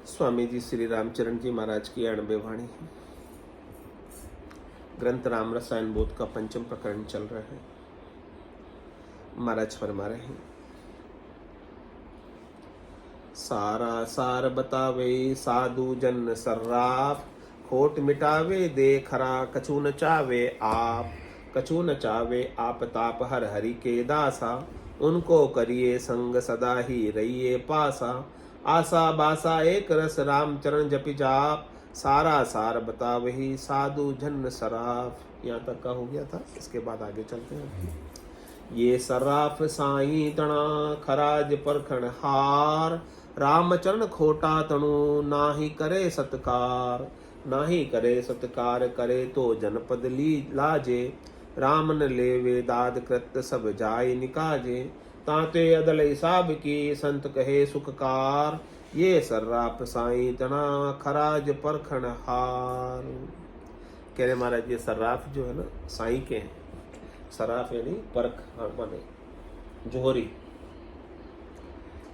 स्वामी जी श्री रामचरण जी महाराज की 98 वाणी। ग्रंथ राम रसायन बोध का पंचम प्रकरण चल रहा है। महाराज फरमा रहे हैं, सारा सार बतावे साधु जन सर्राफ, खोट मिटावे दे खरा कछु न चावे आप, कछु न चावे आप ताप हर हरि के दासा, उनको करिए संग सदा ही रहिए पासा, आशा बासा एक रस राम चरण जपि जाप, सारा सार बतावही साधु जन सराफ। यहाँ तक का हो गया था। इसके बाद आगे चलते हैं। ये सराफ साई तना खराज परखण हार, रामचरण खोटा तणु नाही करे सत्कार, नाही करे सत्कार करे तो जनपद ली लाजे, राम न लेवे दाद कृत सब जाय निकाजे, ताते अदल हिसाब की संत कहे सुखकार, ये सर्राफ साई तना खराज परखण हार। कह रहे महाराज ये सर्राफ जो है ना साई के हैं। सराफ यानी परख माने जोहरी।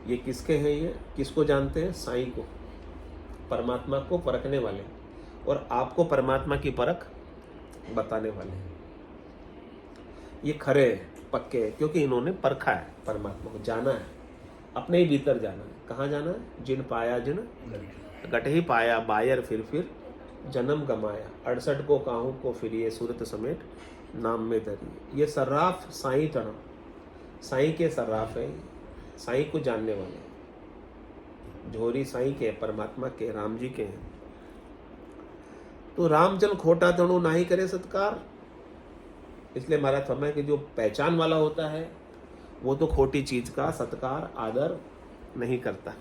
ये किसके हैं? ये किसको जानते हैं? साई को, परमात्मा को परखने वाले, और आपको परमात्मा की परख बताने वाले। ये खरे पक्के हैं क्योंकि इन्होंने परखा है, परमात्मा को जाना है, अपने ही भीतर जाना है। कहाँ जाना है? जिन पाया जिन गट ही पाया, बायर फिर जन्म गमाया, 68 को काहू को फिर ये सूरत समेट नाम में धरी। ये सर्राफ साई तना, साई के सर्राफ है, साई को जानने वाले। झोरी साई के, परमात्मा के, राम जी के हैं। तो रामचंद्र खोटा तणु नाही करे सत्कार। इसलिए महाराज फरमाए कि जो पहचान वाला होता है वो तो खोटी चीज का सत्कार आदर नहीं करता।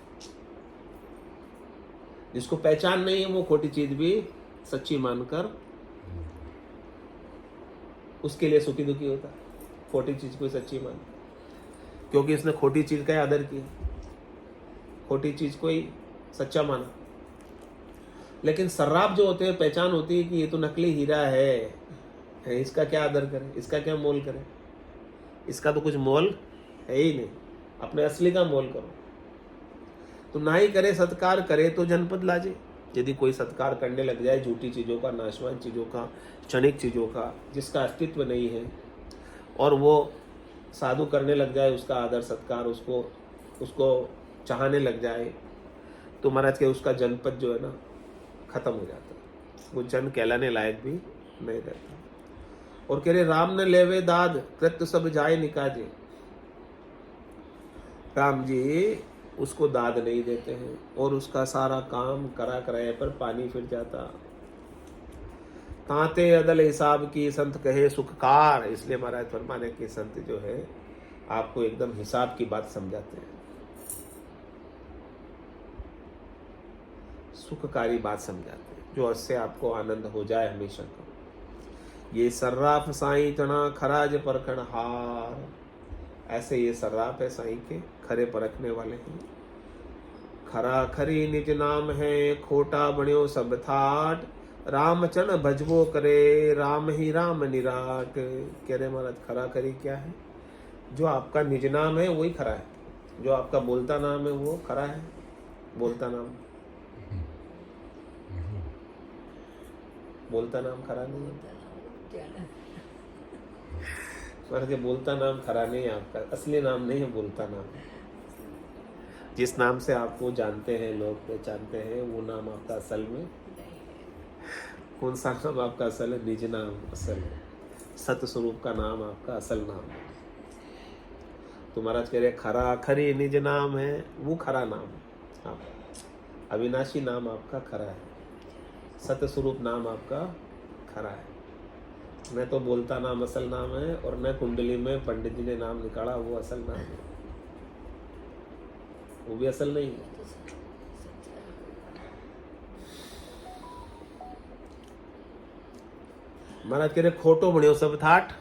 जिसको पहचान नहीं है वो खोटी चीज भी सच्ची मानकर उसके लिए सुखी दुखी होता है। खोटी चीज को सच्ची मान, क्योंकि इसने खोटी चीज का ही आदर किया, खोटी चीज को ही सच्चा माना। लेकिन सर्राफ जो होते हैं, पहचान होती है कि ये तो नकली हीरा है, इसका क्या आदर करें, इसका क्या मोल करें, इसका तो कुछ मोल है ही नहीं, अपने असली का मोल करो। तो ना ही करे सत्कार, करे तो जनपद लाजे। यदि कोई सत्कार करने लग जाए झूठी चीज़ों का, नाशवान चीज़ों का, क्षणिक चीज़ों का, जिसका अस्तित्व नहीं है, और वो साधु करने लग जाए उसका आदर सत्कार, उसको चाहने लग जाए, तो महाराज के उसका जनपद जो है ना खत्म हो जाता है। वो जन कहलाने लायक भी नहीं रहता। और कह रहे राम न लेवे दाद कृत सब जाए निकाजे। राम जी उसको दाद नहीं देते हैं और उसका सारा काम करा कराए पर पानी फिर जाता। ताते अदल हिसाब की संत कहे सुखकार। इसलिए महाराज फरमाने के संत जो है आपको एकदम हिसाब की बात समझाते हैं, सुखकारी बात समझाते हैं, जो उससे आपको आनंद हो जाए हमेशा का। ये सर्राफ साई तना खराज परखण हार। ऐसे ये सर्राफ है साई के, खरे परखने वाले हैं। खरा खरी निज नाम है, खोटा बण्यो सब थाट, रामचरण भजबो करे, राम ही राम निराट। कह रहे महाराज खरा खरी क्या है? जो आपका निज नाम है वही खरा है, जो आपका बोलता नाम है वो खरा है। बोलता नाम खरा नहीं है। महाराज बोलता नाम खरा नहीं है, आपका असली नाम नहीं है, बोलता नाम है। जिस नाम से आपको जानते हैं लोग, पहचानते हैं, वो नाम आपका असल में कौन सा नाम आपका असल है? निज नाम असल है, सत स्वरूप का नाम आपका असल नाम है। तो महाराज कह रहे खरा खरी निज नाम है, वो खरा नाम है। अविनाशी नाम आपका खरा है, सत स्वरूप नाम आपका खरा है। न तो बोलता नाम असल नाम है, और न कुंडली में पंडित जी ने नाम निकाला वो असल नाम है, वो भी असल नहीं है। महाराज कह रहे खोटो बण्यो सब ठाठ।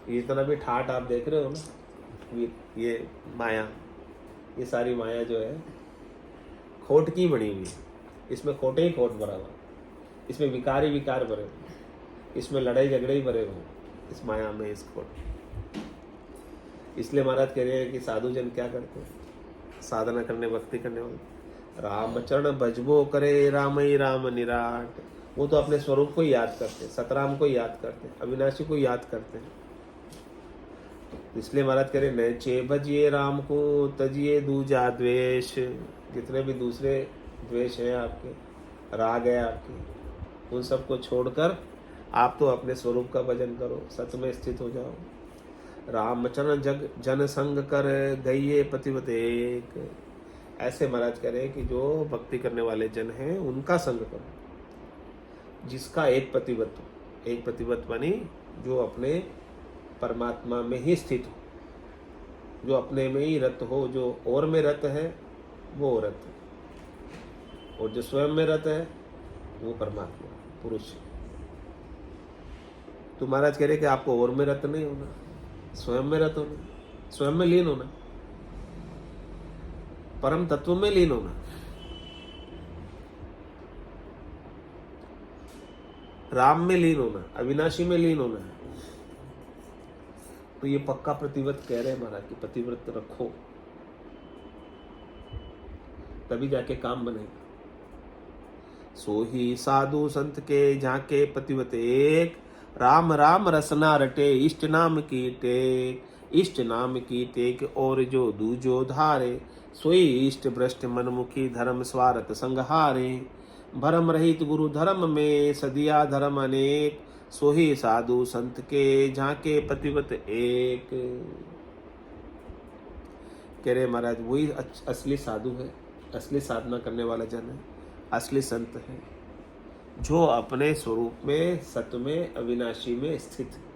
ये इतना भी ठाठ आप देख रहे हो ना, ये माया, ये सारी माया जो है खोट की बनी हुई। इसमें खोटे ही खोट भरा हुआ, इसमें विकार ही विकार भरे हुए, इसमें लड़ाई झगड़े ही भरे हुए, इस माया में, इस खोट। इसलिए महाराज कह रहे हैं कि साधु जन क्या करते हैं? साधना करने, भक्ति करने वाले राम चरण भजबो करे, राम ही राम निराट। वो तो अपने स्वरूप को ही याद करते, सतराम को ही याद करते, अविनाशी को याद करते। इसलिए महाराज कह रहे नैचे भजिए राम को, तजिए दूजा द्वेष। जितने भी दूसरे द्वेष हैं आपके, राग है आपके, उन सबको छोड़कर आप तो अपने स्वरूप का भजन करो, सत्य में स्थित हो जाओ। रामचरण जग जन संग कर, गइये पतिव्रत एक। ऐसे महाराज कह रहे हैं कि जो भक्ति करने वाले जन हैं उनका संग करो, जिसका एक पतिव्रत हो। एक पतिव्रत मानी जो अपने परमात्मा में ही स्थित हो, जो अपने में ही रत हो। जो और में रत है वो रत है, और जो स्वयं में रत है वो परमात्मा पुरुष। तो महाराज कह रहे कि आपको और में रत नहीं होना, स्वयं में रत होना, स्वयं में लीन होना, परम तत्व में लीन होना। राम में लीन होना, अविनाशी में लीन होना है। तो ये पक्का प्रतिव्रत कह रहे हैं महाराज कि प्रतिव्रत रखो, तभी जाके काम बनेगा। सो ही साधु संत के झांके पतिव्रत एक, राम राम रसना रटे, इष्ट नाम की टेक। इष्ट नाम की टेक और जो दूजो धारे, सोई इष्ट भ्रष्ट मनमुखी, धर्म स्वार्थ संगहारे। भरम रहित गुरु धर्म में, सदिया धर्म अनेक। सोही साधु संत के झांके पतिव्रत एक। कह रहे महाराज वही असली साधु है, असली साधना करने वाला जन है, असली संत है, जो अपने स्वरूप में, सत्य में, अविनाशी में स्थित है।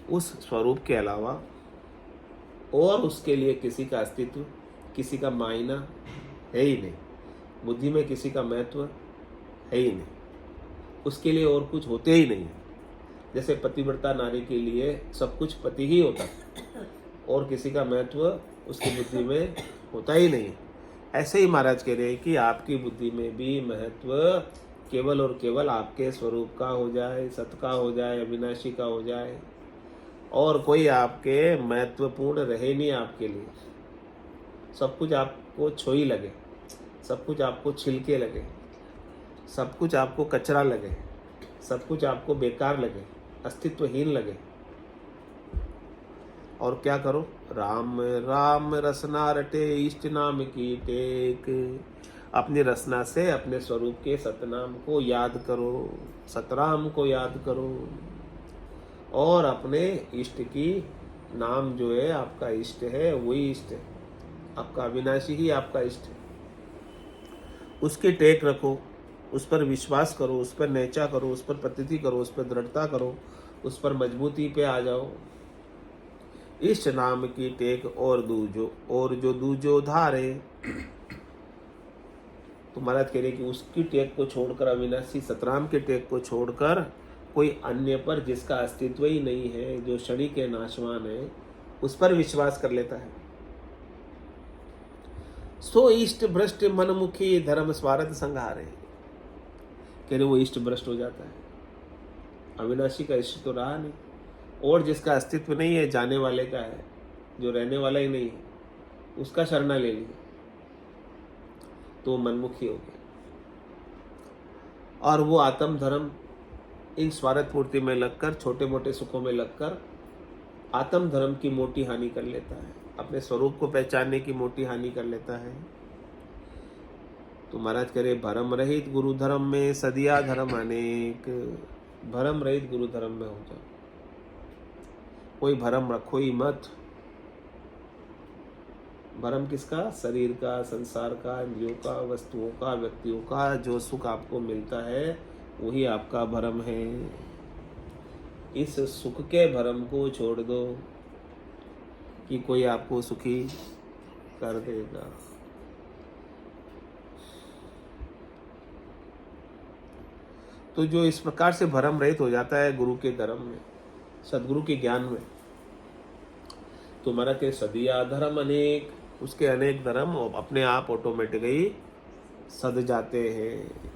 उस स्वरूप के अलावा और उसके लिए किसी का अस्तित्व, किसी का मायना है ही नहीं। बुद्धि में किसी का महत्व है ही नहीं, उसके लिए और कुछ होते ही नहीं है। जैसे पतिव्रता नारी के लिए सब कुछ पति ही होता है और किसी का महत्व उसकी बुद्धि में होता ही नहीं है। ऐसे ही महाराज कह रहे हैं कि आपकी बुद्धि में भी महत्व केवल और केवल आपके स्वरूप का हो जाए, सत का हो जाए, अविनाशी का हो जाए, और कोई आपके महत्वपूर्ण रहे नहीं आपके लिए। सब कुछ आपको छोई लगे, सब कुछ आपको छिलके लगे, सब कुछ आपको कचरा लगे, सब कुछ आपको बेकार लगे, अस्तित्वहीन लगे। और क्या करो? राम राम रसना रटे, इष्ट नाम की टेक। अपनी रसना से अपने स्वरूप के सतनाम को याद करो, सतराम को याद करो, और अपने इष्ट की नाम जो है आपका इष्ट है वही इष्ट है, आपका अविनाशी ही आपका इष्ट है। उसकी टेक रखो, उस पर विश्वास करो, उस पर नेचा करो, उस पर प्रतीति करो, उस पर दृढ़ता करो, उस पर मजबूती पे आ जाओ। इष्ट नाम की टेक और जो दूजो धारे। तो महाराज कह रहे कि उसकी टेक को छोड़कर, अविनाशी सतराम के टेक को छोड़कर कोई अन्य पर जिसका अस्तित्व ही नहीं है, जो शनि के नाशवान है, उस पर विश्वास कर लेता है, सो इष्ट भ्रष्ट मनमुखी, धर्म स्वार्थ संहारे। कह रहे वो इष्ट भ्रष्ट हो जाता है, अविनाशी का इष्ट तो रहा नहीं, और जिसका अस्तित्व नहीं है, जाने वाले का है, जो रहने वाला ही नहीं है, उसका शरणा ले लिया तो मनमुखी हो गया। और वो आत्म धर्म इन स्वार्थ पूर्ति में लगकर, छोटे मोटे सुखों में लगकर आत्म धर्म की मोटी हानि कर लेता है, अपने स्वरूप को पहचानने की मोटी हानि कर लेता है। तो महाराज कह रहे भरम रहित गुरु धर्म में, सदिया धर्म अनेक। भरम रहित गुरु धर्म में हो जाओ, कोई भरम रखो ही मत। भरम किसका? शरीर का, संसार का, इंद्रियों का, वस्तुओं का, व्यक्तियों का। जो सुख आपको मिलता है वही आपका भरम है। इस सुख के भरम को छोड़ दो कि कोई आपको सुखी कर देगा। तो जो इस प्रकार से भरम रहित हो जाता है गुरु के धर्म में, सदगुरु के ज्ञान में, तुम्हारा के सदिया धर्म अनेक, उसके अनेक धर्म अपने आप ऑटोमेटिकली सद जाते हैं।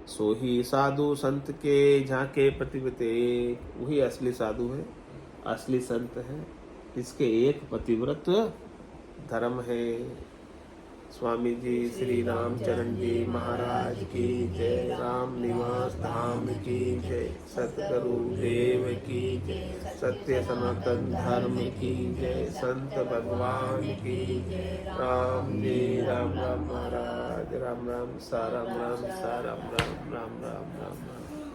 सो ही साधु संत के झांके पतिव्रत एक। वही असली साधु है, असली संत है, इसके एक पतिव्रत धर्म है। स्वामी जी श्री रामचरण जी महाराज की जय। राम निवास धाम की जय। सतगुरु देव की जय। सत्य सनातन धर्म की जय। संत भगवान की जय। राम जी राम राम महाराज। राम राम सा राम राम सा राम राम राम राम राम राम।